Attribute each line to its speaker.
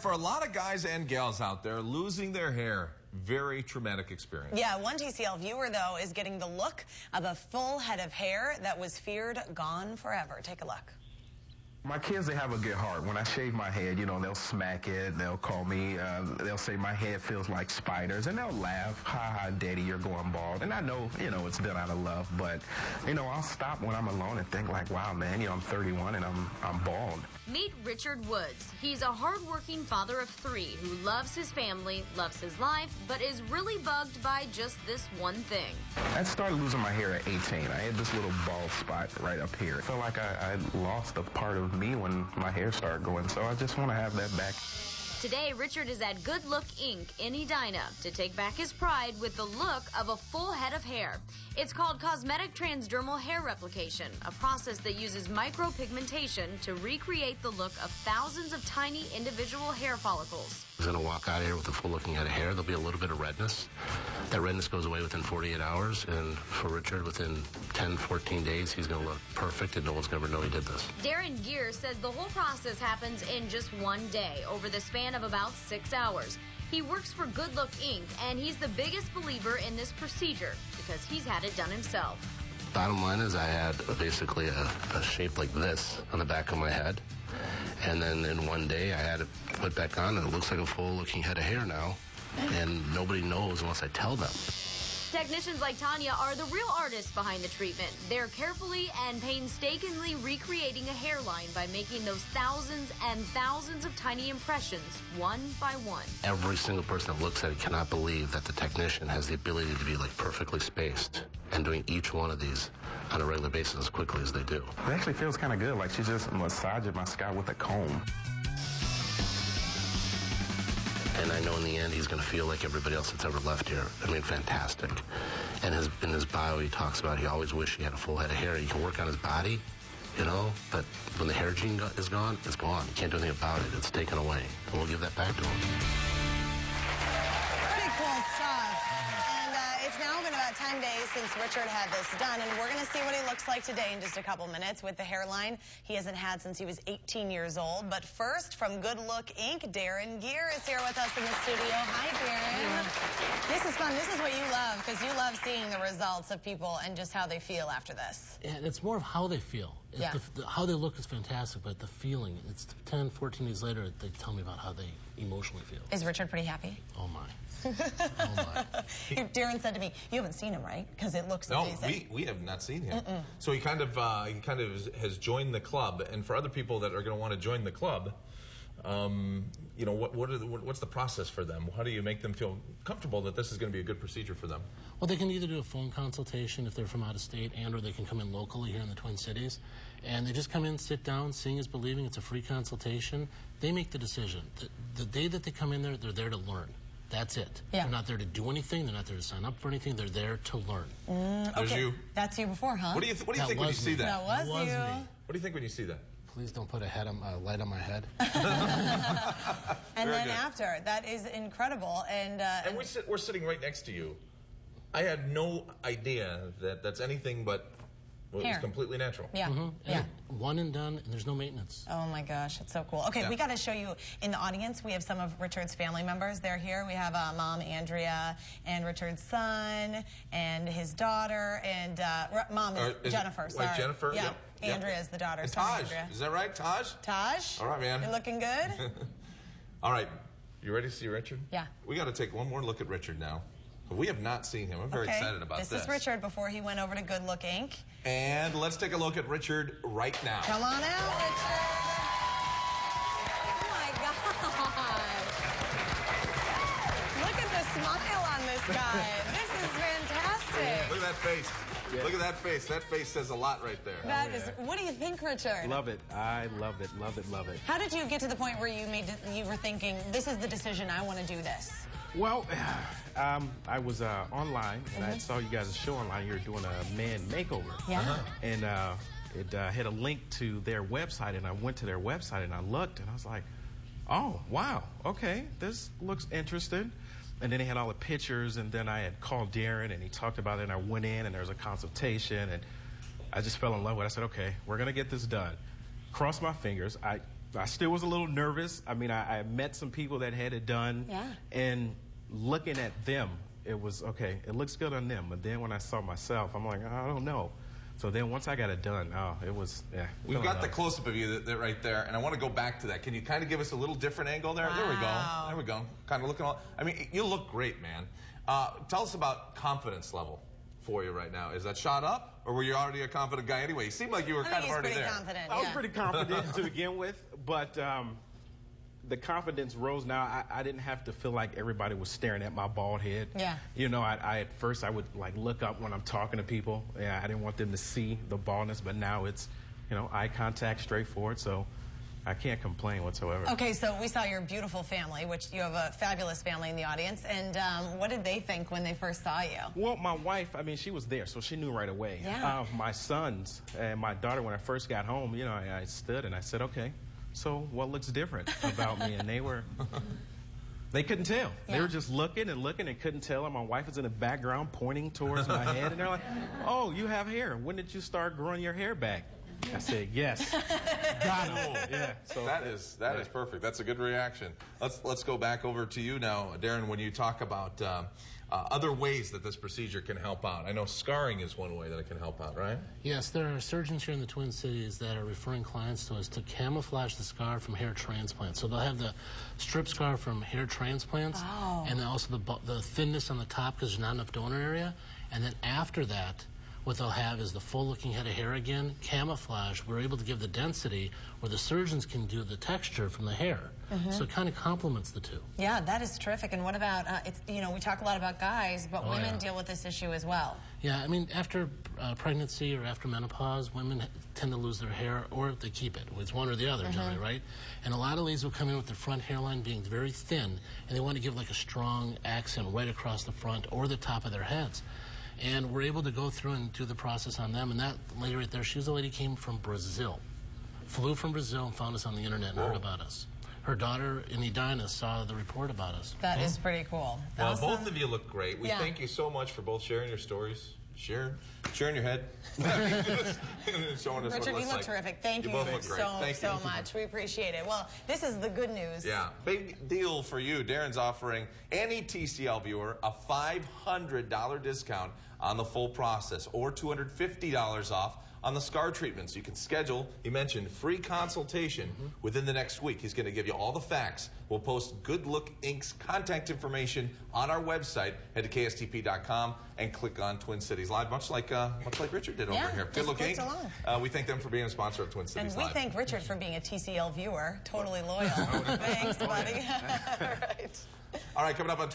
Speaker 1: for a lot of guys and gals out there, losing their hair, very traumatic experience.
Speaker 2: Yeah, one TCL viewer, though, is getting the look of a full head of hair that was feared gone forever. Take a look.
Speaker 3: My kids, they have a good heart. When I shave my head, you know, they'll smack it, they'll call me, they'll say my head feels like spiders, and they'll laugh, ha ha, daddy, you're going bald. And I know, you know, it's done out of love, but, you know, I'll stop when I'm alone and think like, wow, man, you know, I'm 31 and I'm bald.
Speaker 4: Meet Richard Woods. He's a hardworking father of 3 who loves his family, loves his life, but is really bugged by just this one thing.
Speaker 3: I started losing my hair at 18. I had this little bald spot right up here. I felt like I lost a part of me when my hair started growing, so I just want to have that back.
Speaker 4: Today, Richard is at Good Look Inc. in Edina to take back his pride with the look of a full head of hair. It's called Cosmetic Transdermal Hair Replication, a process that uses micropigmentation to recreate the look of thousands of tiny individual hair follicles.
Speaker 5: He's going to walk out of here with a full-looking head of hair. There'll be a little bit of redness. That redness goes away within 48 hours, and for Richard, within 10, 14 days, he's going to look perfect, and no one's going to ever know he did this.
Speaker 4: Darrin Gerr says the whole process happens in just one day, over the span of about 6 hours. He works for Good Look Inc., and he's the biggest believer in this procedure because he's had it done himself.
Speaker 5: Bottom line is I had basically a shape like this on the back of my head, and then in one day I had it put back on, and it looks like a full-looking head of hair now, and nobody knows unless I tell them.
Speaker 4: Technicians like Tanya are the real artists behind the treatment. They're carefully and painstakingly recreating a hairline by making those thousands and thousands of tiny impressions, one by one.
Speaker 5: Every single person that looks at it cannot believe that the technician has the ability to be like perfectly spaced and doing each one of these on a regular basis as quickly as they do.
Speaker 3: It actually feels kind of good, like she's just massaging my scalp with a comb.
Speaker 5: And I know in the end he's going to feel like everybody else that's ever left here. I mean, fantastic. And in his bio, he talks about he always wished he had a full head of hair. He can work on his body, you know, but when the hair gene is gone, it's gone. You can't do anything about it. It's taken away. And we'll give that back to him.
Speaker 2: Pretty cool stuff. And it's now been about 10 days since Richard had this done, and we're going to see what he looks like today in just a couple minutes with the hairline he hasn't had since he was 18 years old. But first, from Good Look Inc., Darrin Gerr is here with us in the studio. Hi, Darrin. Yeah. This is fun. This is what you love, because you love seeing the results of people and just how they feel after this.
Speaker 6: And it's more of how they feel.
Speaker 2: Yeah.
Speaker 6: How they look is fantastic, but the feeling, it's 10, 14 days later, they tell me about how they emotionally feel.
Speaker 2: Is Richard pretty happy?
Speaker 6: Oh, my. Oh my.
Speaker 2: Darrin said to me, "You haven't seen him, right? Because it looks amazing."
Speaker 1: No, we have not seen him. So he kind of has joined the club. And for other people that are going to want to join the club, you know, what's the process for them? How do you make them feel comfortable that this is going to be a good procedure for them?
Speaker 6: Well, they can either do a phone consultation if they're from out of state, or they can come in locally here in the Twin Cities. And they just come in, sit down, seeing is believing. It's a free consultation. They make the decision. The day that they come in there, they're there to learn. That's it. Yeah. They're not there to do anything. They're not there to sign up for anything. They're there to learn.
Speaker 2: Okay. You. That's you before, huh?
Speaker 1: What do you think when you see that?
Speaker 2: That was you.
Speaker 1: Me. What do you think when you see that?
Speaker 6: Please don't put a light on my head.
Speaker 2: And then after, that is incredible. And
Speaker 1: we're sitting right next to you. I had no idea that that's anything but. Well, it was completely natural.
Speaker 2: Yeah.
Speaker 6: Yeah. One and done, and there's no maintenance.
Speaker 2: Oh my gosh, it's so cool. Okay, we got to show you in the audience. We have some of Richard's family members. They're here. We have Mom Andrea and Richard's son and his daughter and Mom is Jennifer. Sorry,
Speaker 1: Jennifer.
Speaker 2: Yeah. Yep. Andrea is the daughter.
Speaker 1: And Taj, is that right, Taj?
Speaker 2: Taj.
Speaker 1: All right, man.
Speaker 2: You're looking good.
Speaker 1: All right, you ready to see Richard?
Speaker 2: Yeah.
Speaker 1: We got to take one more look at Richard now. We have not seen him. I'm very excited about this.
Speaker 2: This is Richard before he went over to Good Look Inc.
Speaker 1: And let's take a look at Richard right now.
Speaker 2: Come on out, Richard. Oh, my God. Look at the smile on this guy. This is fantastic.
Speaker 1: Look at that face. Yeah. Look at that face. That face says a lot right there.
Speaker 2: That is. What do you think, Richard?
Speaker 7: Love it. I love it. Love it. Love it.
Speaker 2: How did you get to the point where you were thinking, this is the decision, I want to do this?
Speaker 7: Well, I was online, and I saw you guys' show online. You were doing a man makeover.
Speaker 2: Yeah.
Speaker 7: And it had a link to their website, and I went to their website, and I looked, and I was like, oh, wow, okay, this looks interesting. And then they had all the pictures, and then I had called Darrin, and he talked about it, and I went in, and there was a consultation, and I just fell in love with it. I said, okay, we're going to get this done. Crossed my fingers. I still was a little nervous. I mean, I met some people that had it done.
Speaker 2: Yeah.
Speaker 7: And looking at them, it was, okay, it looks good on them. But then when I saw myself, I'm like, I don't know. So then once I got it done, it was, yeah.
Speaker 1: We've got the close-up of you right there, and I want to go back to that. Can you kind of give us a little different angle there?
Speaker 2: Wow.
Speaker 1: There we go. There we go. Kind of looking all, I mean, you look great, man. Tell us about confidence level for you right now. Is that shot up, or were you already a confident guy anyway? You seemed like you were kind of already there.
Speaker 2: Confident,
Speaker 7: I was pretty confident to begin with, but the confidence rose now. I didn't have to feel like everybody was staring at my bald head.
Speaker 2: Yeah.
Speaker 7: You know, at first I would like look up when I'm talking to people. Yeah, I didn't want them to see the baldness, but now it's, you know, eye contact, straightforward. So I can't complain whatsoever.
Speaker 2: Okay, so we saw your beautiful family, which you have a fabulous family in the audience. And what did they think when they first saw you?
Speaker 7: Well, my wife, I mean, she was there, so she knew right away.
Speaker 2: Yeah.
Speaker 7: My sons and my daughter, when I first got home, you know, I stood and I said, okay, so what looks different about me? And they couldn't tell.
Speaker 2: Yeah.
Speaker 7: They were just looking and looking and couldn't tell. And my wife was in the background pointing towards my head. And they're like, oh, you have hair. When did you start growing your hair back? I said, yes. Got it. Yeah.
Speaker 1: So that is perfect. That's a good reaction. Let's go back over to you now, Darrin. When you talk about other ways that this procedure can help out, I know scarring is one way that it can help out, right?
Speaker 6: Yes, there are surgeons here in the Twin Cities that are referring clients to us to camouflage the scar from hair transplants. So they'll have the strip scar from hair transplants, and then also the thinness on the top because there's not enough donor area, and then after that, what they'll have is the full-looking head of hair again, camouflage. We're able to give the density where the surgeons can do the texture from the hair. So it kind of complements the two.
Speaker 2: Yeah, that is terrific. And what about, you know, we talk a lot about guys, but women deal with this issue as well.
Speaker 6: Yeah, I mean, after pregnancy or after menopause, women tend to lose their hair or they keep it. It's one or the other, generally, right? And a lot of ladies will come in with their front hairline being very thin, and they want to give like a strong accent right across the front or the top of their heads. And we're able to go through and do the process on them. And that lady right there, she's a lady who came from Brazil. Flew from Brazil and found us on the internet and heard about us. Her daughter in Edina saw the report about us.
Speaker 2: That is pretty cool.
Speaker 1: Well,
Speaker 2: Awesome.
Speaker 1: both of you look great. We thank you so much for both sharing your stories. Sharing your head. Showing us
Speaker 2: Richard,
Speaker 1: what it
Speaker 2: you look
Speaker 1: like.
Speaker 2: terrific. Thank you
Speaker 1: both look great.
Speaker 2: so much. We appreciate it. Well, this is the good news.
Speaker 1: Yeah, big deal for you. Darrin's offering any TCL viewer a $500 discount on the full process or $250 off on the scar treatments. You can schedule, he mentioned, free consultation within the next week. He's going to give you all the facts. We'll post Good Look Inc.'s contact information on our website. Head to KSTP.com and click on Twin Cities Live, much like Richard did over here. Good Look Inc. We thank them for being a sponsor of Twin Cities Live.
Speaker 2: And we thank Richard for being a TCL viewer. Totally loyal. Thanks, buddy. All right.
Speaker 1: All right, coming up on